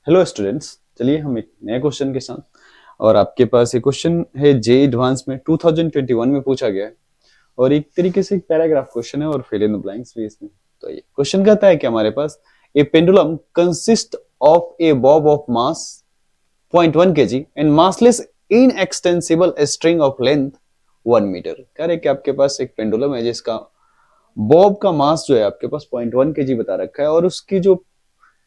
Hello students, चलिए हम एक नए क्वेश्चन के साथ। और आपके पास एक क्वेश्चन है जे एडवांस में 2021 में पूछा गया है। और एक तरीके से एक पैराग्राफ क्वेश्चन है और फिल इन द ब्लैंक्स भी इसमें। तो ये क्वेश्चन कहता है कि हमारे पास a pendulum consist of a bob of mass 0.1 kg and massless inextensible string of length 1 metre. कह रहे कि आपके पास एक पेंडुलम है जिसका बॉब का मास जो है आपके पास 0.1 kg बता रखा है, और उसकी जो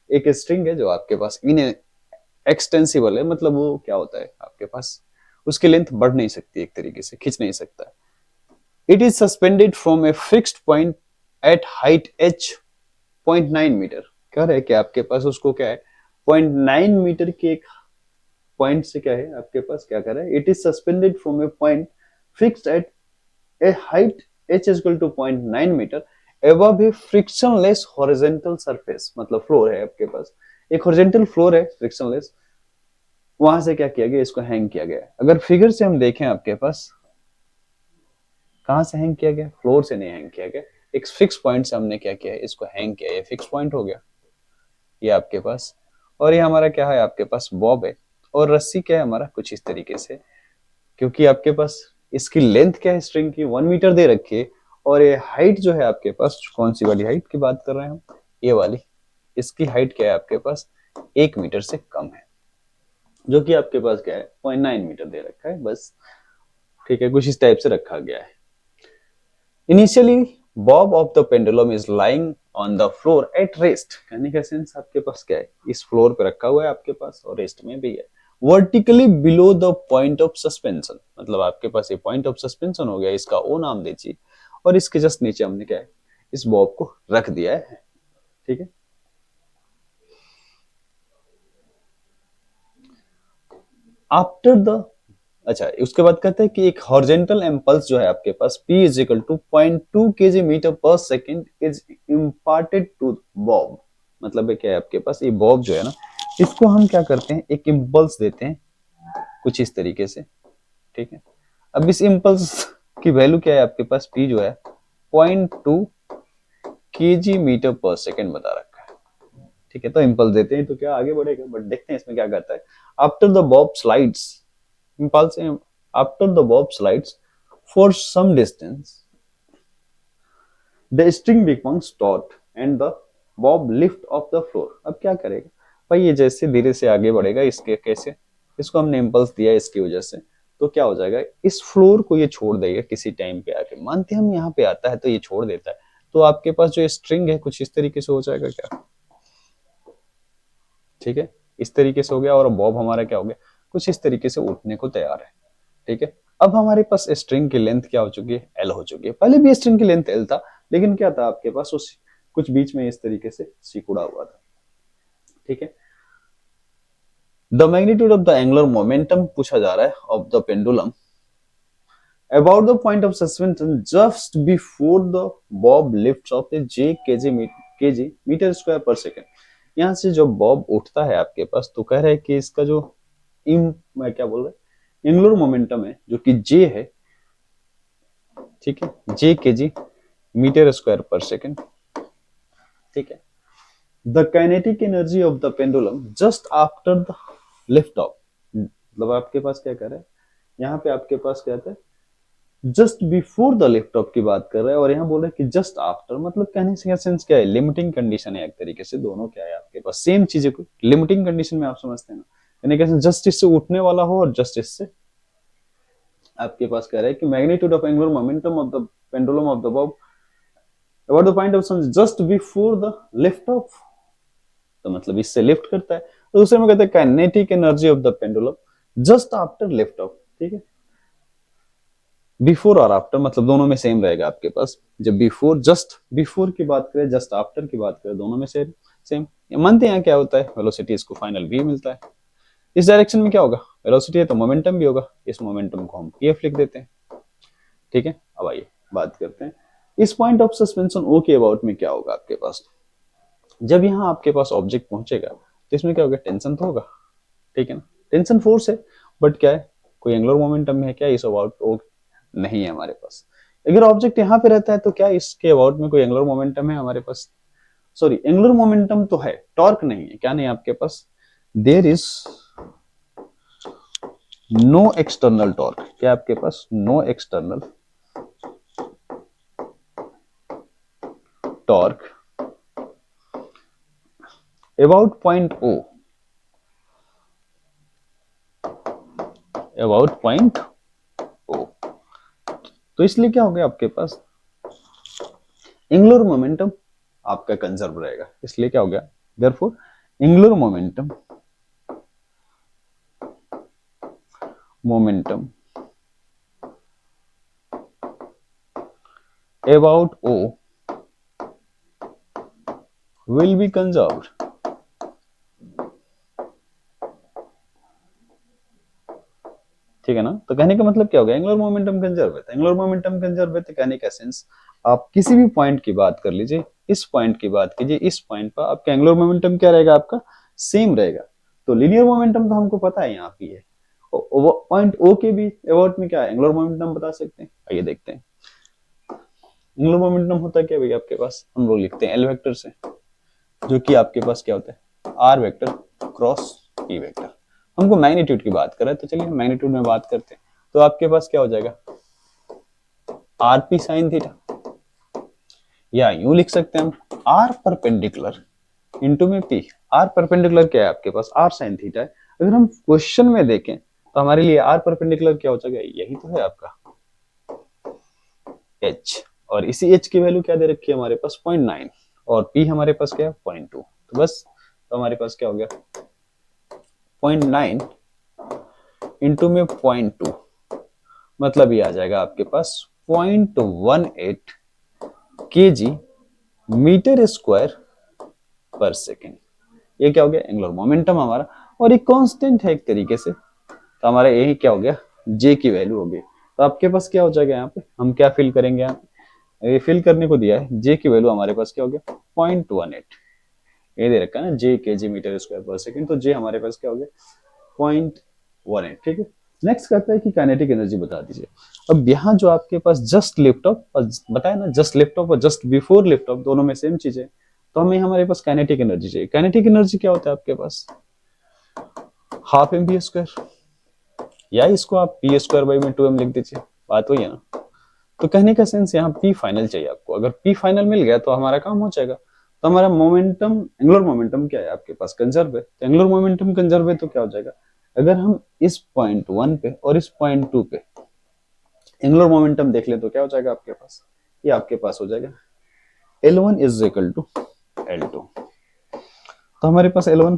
एक स्ट्रिंग है जो आपके पास इन एक्सटेंसिबल है, मतलब वो क्या होता है आपके पास उसकी लेंथ बढ़ नहीं सकती, एक तरीके से खींच नहीं सकता। It is suspended from a fixed point at height h 0.9 metre. कह रहे हैं कि आपके पास उसको क्या है 0.9 मीटर के एक पॉइंट से क्या है आपके पास क्या कर रहा है, it is suspended from a point fixed at a height h is equal to 0.9 metre above a frictionless horizontal surface। मतलब फ्लोर है आपके पास, एक हॉरिजॉन्टल फ्लोर है फ्रिक्शनलेस, वहां से क्या किया गया, इसको हैंग किया गया। अगर फिगर से हम देखें आपके पास कहां से हैंग किया गया, फ्लोर से नहीं हैंग किया गया, एक फिक्स पॉइंट से हमने क्या किया है, इसको हैंग किया। ये फिक्स पॉइंट हो गया ये आपके पास। और ये हमारा क्या है आपके पास बॉब है, और रस्सी क्या है हमारा कुछ इस तरीके से, क्योंकि आपके पास इसकी लेंथ क्या है स्ट्रिंग की 1 मीटर दे रखी है, और ये हाइट जो है आपके पास कौन सी वाली हाइट की बात कर रहे हैं हम, ये वाली, इसकी हाइट क्या है आपके पास 1 मीटर से कम है, जो कि आपके पास क्या है 0.9 मीटर दे रखा है बस। ठीक है, कुछ इस टाइप से रखा गया है। Initially Bob of the pendulum is lying on the floor at rest. कहने का सेंस आपके पास क्या है, इस फ्लोर पे रखा हुआ है आपके पास और रेस्ट में भी है। Vertically below the point of suspension, मतलब आपके पास ये पॉइंट ऑफ सस्पेंशन हो गया, इसका ओ नाम दीजिए। और इसके जस्ट नीचे हमने क्या है इस बॉब को रख दिया है। ठीक है, आफ्टर द, अच्छा उसके बाद कहते हैं कि एक हॉरिजॉन्टल इम्पल्स जो है आपके पास P is equal to 0.2 kg metre per second is imparted to bob. मतलब है क्या है आपके पास ये बॉब जो है ना, इसको हम क्या करते हैं एक इम्पल्स देते हैं कुछ इस तरीके से। ठीक है, अब इस इम्पल्स की वैल्यू क्या है आपके पास P जो है 0.2 kg मीटर पर सेकेंड बता रखा है। ठीक है, तो इम्पल्स देते हैं तो क्या आगे बढ़ेगा, बट देखते हैं इसमें क्या करता है। After the Bob slides impulse after the bob slides for some distance the string becomes taut and the bob lift off the floor। अब क्या करेगा भाई, ये जैसे धीरे से आगे बढ़ेगा, इसके कैसे, इसको हमने इम्पल्स दिया इसकी वजह से, तो क्या हो जाएगा इस फ्लोर को ये छोड़ देगा किसी टाइम पे आके, मानते हम यहाँ पे आता है तो ये छोड़ देता है, तो आपके पास जो स्ट्रिंग है कुछ इस तरीके से हो जाएगा क्या। ठीक है, इस तरीके से हो गया, और बॉब हमारा क्या हो गया कुछ इस तरीके से उठने को तैयार है। ठीक है, अब हमारे पास स्ट्रिंग की लेंथ क्या हो चुकी है, एल हो चुकी है। पहले भी स्ट्रिंग की लेंथ एल था, लेकिन क्या था आपके पास उस कुछ बीच में इस तरीके से सिकुड़ा हुआ था। ठीक है, the magnitude of the angular momentum पूछा जा रहा है of the pendulum about the point of suspension just before the bob lifts off A J kg metre square per second. यहाँ से जो बॉब उठता है आपके पास, तो कह रहे हैं कि इसका जो मैं क्या बोल रहा एंगुलर मोमेंटम है जो कि जे है, ठीक है जे kg metre square per second. ठीक है, the kinetic energy of the pendulum just after the lift of, मतलब आपके पास क्या कर रहा है यहाँ पे आपके पास क्या है just before the lift of की बात कर रहा है, और यहाँ बोल रहा है कि जस्ट आफ्टर, मतलब कहने से सेंस क्या है लिमिटिंग कंडीशन है एक तरीके से, दोनों क्या है आपके पास सेम चीजें को लिमिटिंग कंडीशन में आप समझते हैं ना, यानी कैसे जस्ट इससे उठने वाला हो और जस्ट इससे आपके पास कह रहा है कि magnitude of angular momentum of the pendulum of the bob about the point of sun just before the lift off, तो मतलब इससे लिफ्ट करता है। तो दूसरे में कहते हैं kinetic energy of the pendulum just after lift off. ठीक है, बिफोर और आफ्टर मतलब दोनों में सेम रहेगा आपके पास, जब बिफोर जस्ट बिफोर की बात करें जस्ट आफ्टर की बात करें दोनों में सेम सेम। मानते हैं क्या होता है वेलोसिटी, इसको फाइनल v मिलता है। इस डायरेक्शन में क्या होगा वेलोसिटी है तो मोमेंटम भी होगा, इस मोमेंटम को हम pf लिख देते हैं। ठीक है, अब आइए बात करते हैं इस पॉइंट ऑफ सस्पेंशन ओ के अबाउट में क्या होगा आपके पास। जब यहाँ आपके पास ऑब्जेक्ट पहुंचेगा तो इसमें क्या होगा टेंशन तो होगा, ठीक है ना, टेंशन फोर्स है, बट क्या है कोई एंगुलर मोमेंटम है क्या इस अबाउट ओ नहीं है हमारे पास। अगर ऑब्जेक्ट यहाँ पे रहता है तो क्या इसके अबाउट में कोई एंगुलर मोमेंटम है हमारे पास, सॉरी एंगुलर मोमेंटम तो है, टॉर्क नहीं है, क्या नहीं है आपके पास there is no external torque, क्या आपके पास no external torque about point O, about point O. तो इसलिए क्या हो गया आपके पास, एंगुलर मोमेंटम आपका कंजर्व रहेगा, इसलिए क्या हो गया, therefore angular momentum about O will be conserved। ठीक है ना, तो कहने का मतलब क्या हो गया, एंगुलर मोमेंटम कंजर्व है। एंगुलर मोमेंटम कंजर्व है तो कहने का सेंस, आप किसी भी पॉइंट की बात कर लीजिए, इस पॉइंट की बात कीजिए, इस पॉइंट पर आपका एंगुलर मोमेंटम क्या रहेगा, आपका सेम रहेगा। तो लीनियर मोमेंटम तो हमको पता है यहाँ पे है, पॉइंट ओ के भी अबाउट में क्या है, एंगुलर मोमेंटम बता सकते हैं। आइए देखते हैं एंगुलर मोमेंटम होता क्या भैया आपके पास, हम लोग लिखते हैं एल वेक्टर से, जो कि आपके पास क्या होता है, R vector cross P vector. हमको मैग्नीट्यूड की बात कर रहे हैं, तो चलिए मैग्नीट्यूड में बात करते हैं। तो आपके पास क्या हो जाएगा, आर पी साइन थीटा, या यूं लिख सकते हैं हम आर परपेंडिकुलर इंटू में पी। आर परपेंडिकुलर क्या है आपके पास, आर साइन थीटा है। अगर हम क्वेश्चन में देखें तो हमारे लिए आर परपेंडिकुलर क्या हो जाएगा, यही तो है आपका एच, और इसी एच की वैल्यू क्या दे रखी है हमारे पास 0.9, और पी हमारे पास क्या है 0.2। तो बस, तो हमारे पास क्या हो गया 0.9 इंटू में 0.2, मतलब ये आ जाएगा आपके पास 0.18 kg metre square per second. ये क्या हो गया, एंगुलर मोमेंटम हमारा, और एक कांस्टेंट है एक तरीके से, तो हमारा यही क्या हो गया, जे की वैल्यू हो गई। तो आपके पास क्या हो जाएगा, यहाँ पे हम क्या फिल करेंगे, यहाँ ये फिल करने को दिया है, जे की वैल्यू हमारे पास क्या हो गया 0.18, ये दे रखा है ना जे के जी मीटर स्क्वायर पर सेकेंड, तो जे हमारे पास क्या हो गया 0.18। ठीक है, नेक्स्ट कहता है कि काइनेटिक एनर्जी बता दीजिए। अब यहाँ जो आपके पास जस्ट लिफ्ट ऑफ, और बताया ना जस्ट लिफ्ट ऑफ और जस्ट बिफोर लिफ्ट ऑफ दोनों में सेम चीज है, तो हमें हमारे पास काइनेटिक एनर्जी चाहिए। काइनेटिक एनर्जी क्या होता है आपके पास, हाफ एम बी स्क्वायर, या इसको आप पी स्क्वायर बाई में 2m लिख दीजिए, बात वही है ना। तो कहने का सेंस यहाँ पी फाइनल चाहिए आपको, अगर पी फाइनल मिल गया तो हमारा काम हो जाएगा। तो हमारा मोमेंटम, एंगुलर मोमेंटम क्या है आपके पास, कंजर्व है। तो एंगुलर मोमेंटम कंजर्व है तो क्या हो जाएगा, अगर हम इस पॉइंट 1 पे और इस पॉइंट 2 पे एंगुलर मोमेंटम देख ले तो क्या हो जाएगा आपके पास, ये आपके पास हो जाएगा L1 is equal to L2। तो हमारे पास L1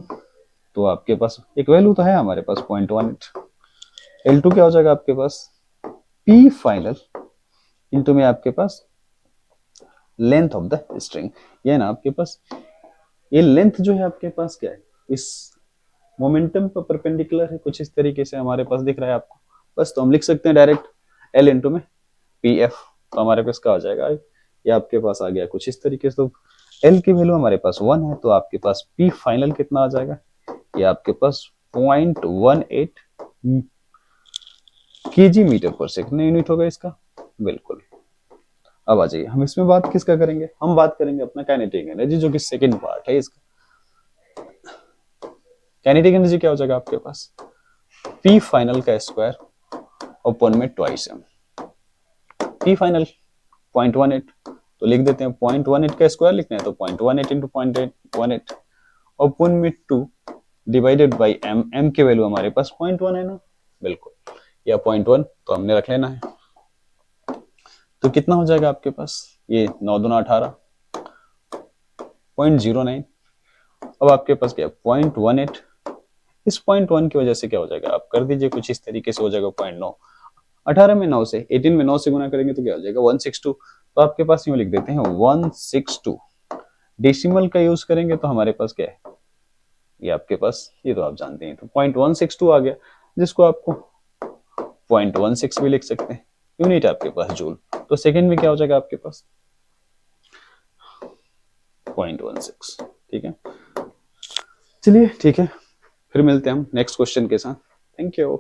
तो आपके पास एक वैल्यू तो है हमारे पास 0.18, L2 क्या हो जाएगा आपके पास P फाइनल इंटू में आपके पास लेंथ ऑफ द स्ट्रिंग, ये ना आपके पास ये लेंथ जो है आपके पास क्या है, इस मोमेंटम पर परपेंडिकुलर है, कुछ इस तरीके से हमारे पास दिख रहा है आपको। बस तो हम लिख सकते हैं डायरेक्ट L इंटू में पी एफ, तो हमारे पास क्या आ जाएगा, ये आपके पास आ गया कुछ इस तरीके से। तो L की वैल्यू हमारे पास 1 है, तो आपके पास P फाइनल कितना आ जाएगा, ये आपके पास 0.18 kg मीटर पर सेकंड यूनिट होगा इसका, बिल्कुल। अब आ जाइए, हम इसमें बात किसका करेंगे, हम बात करेंगे अपना काइनेटिक एनर्जी, जो कि सेकंड पार्ट है इसका। काइनेटिक एनर्जी क्या हो जाएगा आपके पास, पी फाइनल का स्क्वायर ओपन में ट्वाइस एम, पी फाइनल 0.18, तो लिख देते हैं 0.18 का स्क्वायर लिखना है तो 0.18 इंटू 0.18 ओपन में 2 डिवाइडेड बाई एम, एम की वैल्यू हमारे पास 0.1 है ना, बिल्कुल, या 0.1 तो हमने रख लेना है। तो कितना हो जाएगा आपके पास, ये 9 दूना 18 0.09। अब आपके पास क्या 0.18, इस 0.1 की वजह से क्या हो जाएगा, आप कर दीजिए कुछ इस तरीके से हो जाएगा 0.9, 18 में 9 से 18 में 9 से गुना करेंगे तो क्या हो जाएगा 162। तो आपके पास यूं लिख देते हैं 162, डेसिमल का यूज करेंगे तो हमारे पास क्या है, ये आपके पास ये तो आप जानते हैं, तो 0.162 आ गया, जिसको आपको 0.16 भी लिख सकते हैं, यूनिट आपके पास जूल। तो सेकंड में क्या हो जाएगा आपके पास 0.16। ठीक है, चलिए ठीक है, फिर मिलते हैं हम नेक्स्ट क्वेश्चन के साथ। Thank you.